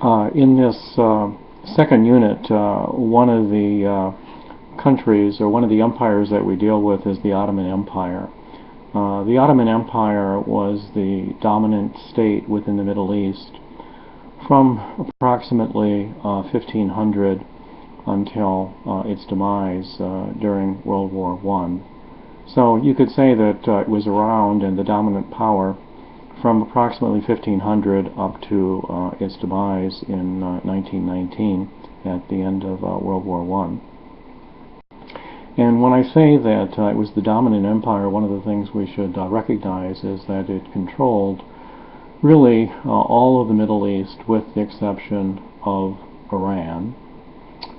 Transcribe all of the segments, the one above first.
In this second unit, one of the countries or one of the empires that we deal with is the Ottoman Empire. The Ottoman Empire was the dominant state within the Middle East from approximately 1500 until its demise during World War I. So you could say that it was around and the dominant power from approximately 1500 up to its demise in 1919 at the end of World War I. And when I say that it was the dominant empire, one of the things we should recognize is that it controlled really all of the Middle East with the exception of Iran.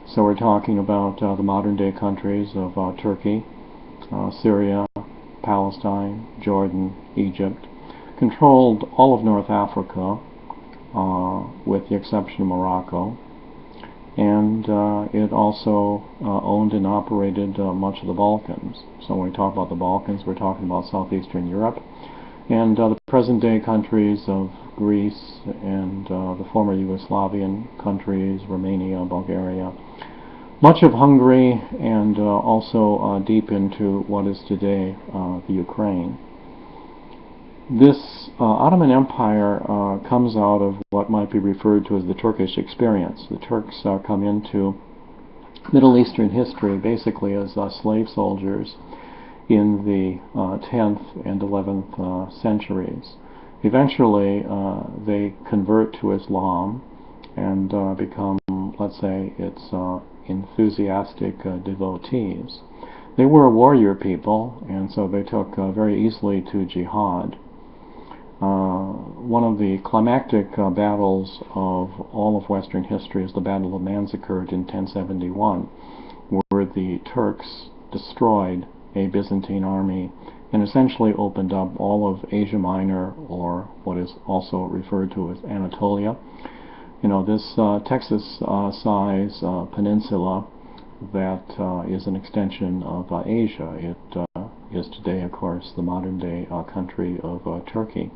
So we're talking about the modern day countries of Turkey, Syria, Palestine, Jordan, Egypt. Controlled all of North Africa with the exception of Morocco, and it also owned and operated much of the Balkans. So when we talk about the Balkans, we're talking about southeastern Europe and the present day countries of Greece and the former Yugoslavian countries, Romania, Bulgaria, much of Hungary, and also deep into what is today the Ukraine. This Ottoman Empire comes out of what might be referred to as the Turkish experience. The Turks come into Middle Eastern history basically as slave soldiers in the 10th and 11th centuries. Eventually they convert to Islam and become, let's say, its enthusiastic devotees. They were a warrior people, and so they took very easily to jihad. One of the climactic battles of all of Western history is the Battle of Manzikert in 1071, where the Turks destroyed a Byzantine army and essentially opened up all of Asia Minor, or what is also referred to as Anatolia. You know, this Texas-size peninsula that is an extension of Asia. It is today, of course, the modern-day country of Turkey.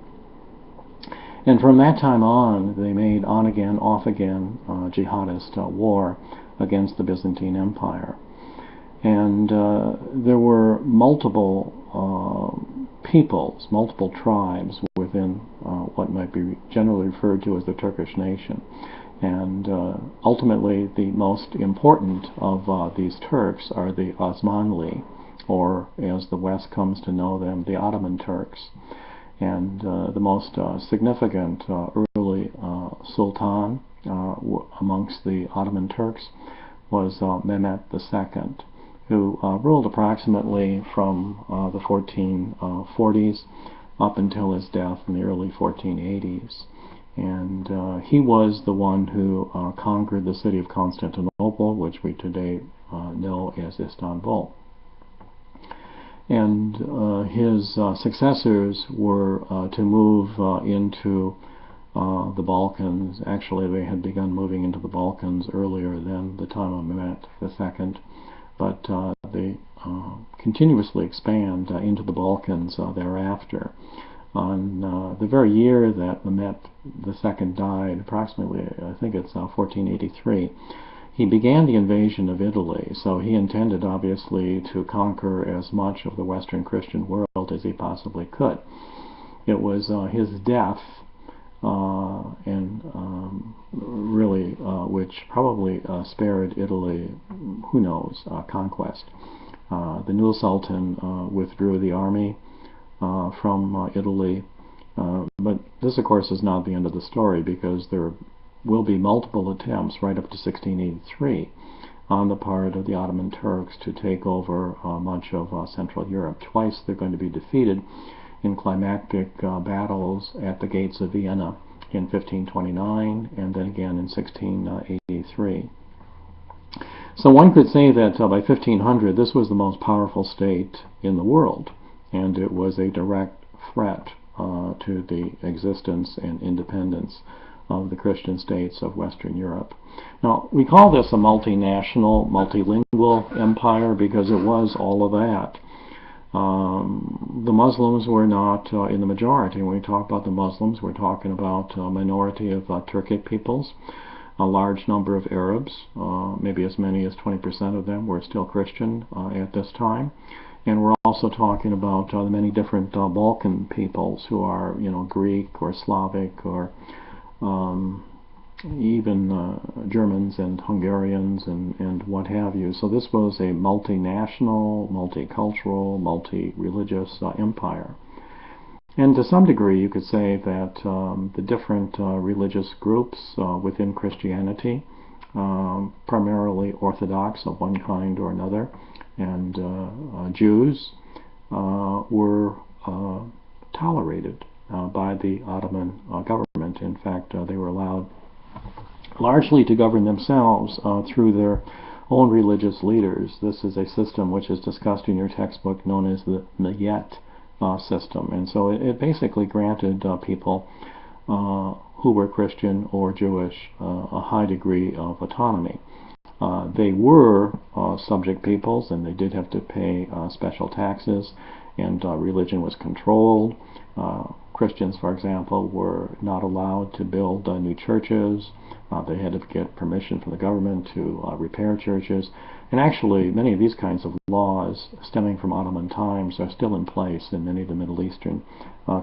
And from that time on, they made on-again, off-again jihadist war against the Byzantine Empire. And there were multiple peoples, multiple tribes within what might be generally referred to as the Turkish nation. And ultimately, the most important of these Turks are the Osmanli, or as the West comes to know them, the Ottoman Turks. And the most significant early sultan amongst the Ottoman Turks was Mehmet II, who ruled approximately from the 1440s up until his death in the early 1480s. And he was the one who conquered the city of Constantinople, which we today know as Istanbul. And his successors were to move into the Balkans. Actually, they had begun moving into the Balkans earlier than the time of Mehmet II, but they continuously expand into the Balkans thereafter. On the very year that Mehmet II died, approximately, I think it's 1483, he began the invasion of Italy. So he intended, obviously, to conquer as much of the Western Christian world as he possibly could. It was his death, really, which probably spared Italy, who knows, conquest. The new Sultan withdrew the army from Italy, but this, of course, is not the end of the story, because there will be multiple attempts right up to 1683 on the part of the Ottoman Turks to take over much of Central Europe. Twice they're going to be defeated in climactic battles at the gates of Vienna in 1529 and then again in 1683. So one could say that by 1500 this was the most powerful state in the world, and it was a direct threat to the existence and independence of the Christian states of Western Europe. Now, we call this a multinational, multilingual empire because it was all of that. The Muslims were not in the majority. When we talk about the Muslims, we're talking about a minority of Turkic peoples, a large number of Arabs, maybe as many as 20% of them were still Christian at this time. And we're also talking about the many different Balkan peoples who are, Greek or Slavic or even Germans and Hungarians and what have you. So this was a multinational, multicultural, multi-religious empire. And to some degree you could say that the different religious groups within Christianity, primarily Orthodox of one kind or another, and Jews, were tolerated by the Ottoman government. In fact, they were allowed largely to govern themselves through their own religious leaders. This is a system which is discussed in your textbook known as the Niyet system. And so it basically granted people who were Christian or Jewish a high degree of autonomy. They were subject peoples, and they did have to pay special taxes, and religion was controlled. Christians, for example, were not allowed to build new churches. They had to get permission from the government to repair churches. And actually, many of these kinds of laws stemming from Ottoman times are still in place in many of the Middle Eastern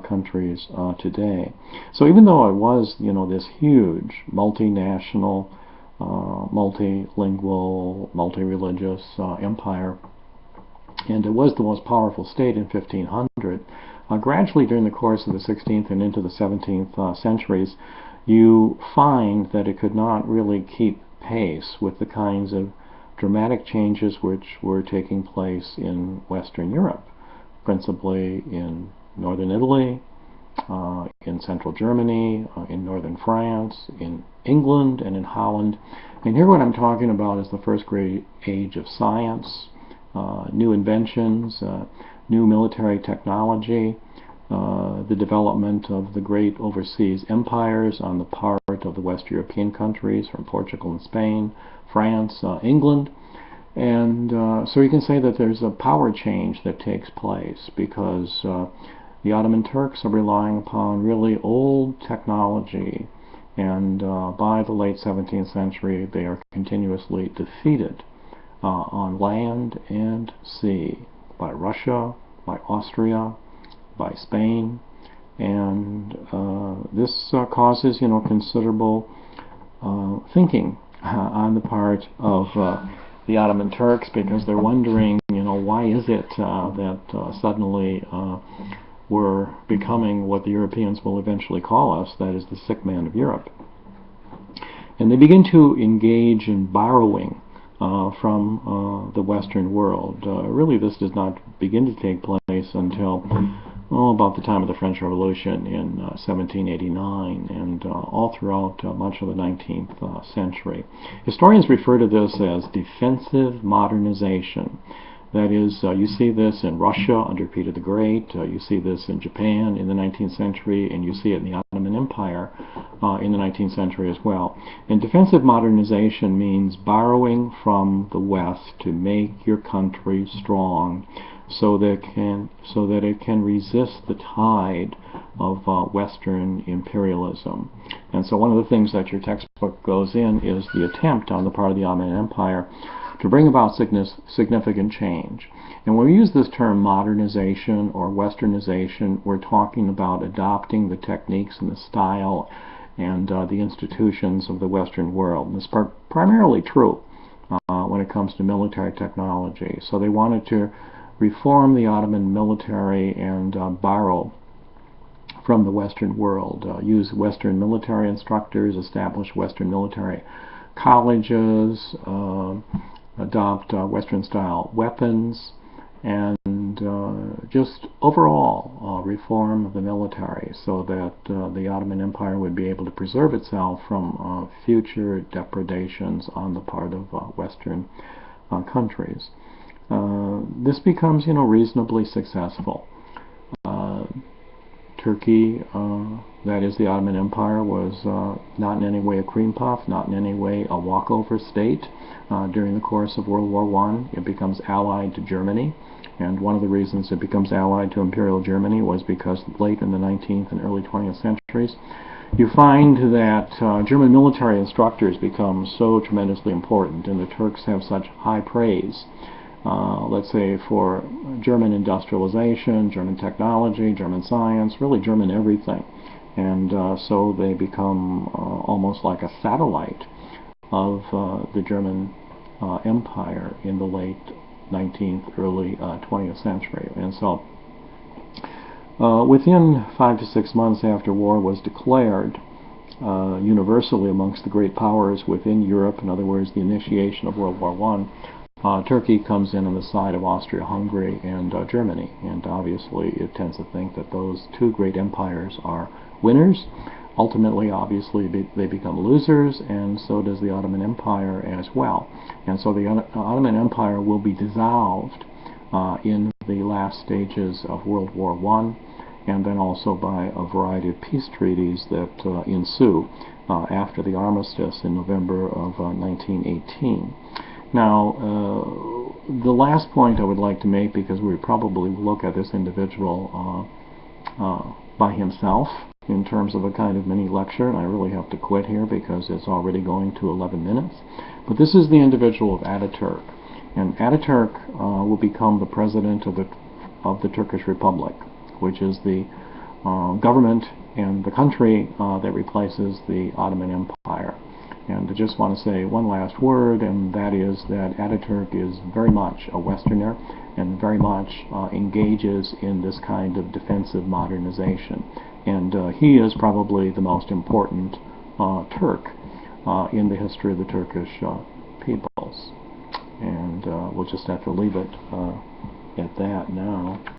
countries today. So even though it was, this huge multinational, multilingual, multi-religious empire, and it was the most powerful state in 1500, gradually during the course of the 16th and into the 17th centuries, you find that it could not really keep pace with the kinds of dramatic changes which were taking place in Western Europe, principally in northern Italy, in central Germany, in northern France, in England, and in Holland. And here what I'm talking about is the first great age of science, new inventions, new military technology, the development of the great overseas empires on the part of the West European countries, from Portugal and Spain, France, England. And so you can say that there's a power change that takes place because the Ottoman Turks are relying upon really old technology, and by the late 17th century they are continuously defeated on land and sea by Russia, by Austria, by Spain, and this causes, considerable thinking on the part of the Ottoman Turks, because they're wondering, why is it that suddenly we're becoming what the Europeans will eventually call us, that is the sick man of Europe. And they begin to engage in borrowing from the Western world. Really, this does not begin to take place until about the time of the French Revolution in 1789, and all throughout much of the 19th century. Historians refer to this as defensive modernization. That is, you see this in Russia under Peter the Great, you see this in Japan in the 19th century, and you see it in the Ottoman Empire in the 19th century as well. And defensive modernization means borrowing from the West to make your country strong so that it can resist the tide of Western imperialism. And so one of the things that your textbook goes in is the attempt on the part of the Ottoman Empire to bring about significant change. And when we use this term modernization or westernization, we're talking about adopting the techniques and the style and the institutions of the Western world. And this is primarily true when it comes to military technology. So they wanted to reform the Ottoman military and borrow from the Western world, use Western military instructors, establish Western military colleges, adopt Western-style weapons, and just overall reform the military so that the Ottoman Empire would be able to preserve itself from future depredations on the part of Western countries. This becomes, reasonably successful. Turkey, that is the Ottoman Empire, was not in any way a cream puff, not in any way a walkover state. During the course of World War I, it becomes allied to Germany, And one of the reasons it becomes allied to Imperial Germany was because late in the 19th and early 20th centuries, you find that German military instructors become so tremendously important, and the Turks have such high praise, let's say, for German industrialization, German technology, German science, really German everything. And so they become almost like a satellite of the German Empire in the late 19th, early 20th century. And so within 5 to 6 months after war was declared universally amongst the great powers within Europe, in other words, the initiation of World War I, Turkey comes in on the side of Austria-Hungary and Germany. And obviously it tends to think that those two great empires are winners. Ultimately, obviously, they become losers, and so does the Ottoman Empire as well. And so the Ottoman Empire will be dissolved in the last stages of World War I, and then also by a variety of peace treaties that ensue after the armistice in November of 1918. Now, the last point I would like to make, because we probably look at this individual by himself in terms of a kind of mini lecture, and I really have to quit here because it's already going to 11 minutes. But this is the individual of Ataturk, and Ataturk will become the president of the Turkish Republic, which is the government and the country that replaces the Ottoman Empire. And I just want to say one last word, and that is that Ataturk is very much a Westerner and very much engages in this kind of defensive modernization. And he is probably the most important Turk in the history of the Turkish peoples. And we'll just have to leave it at that now.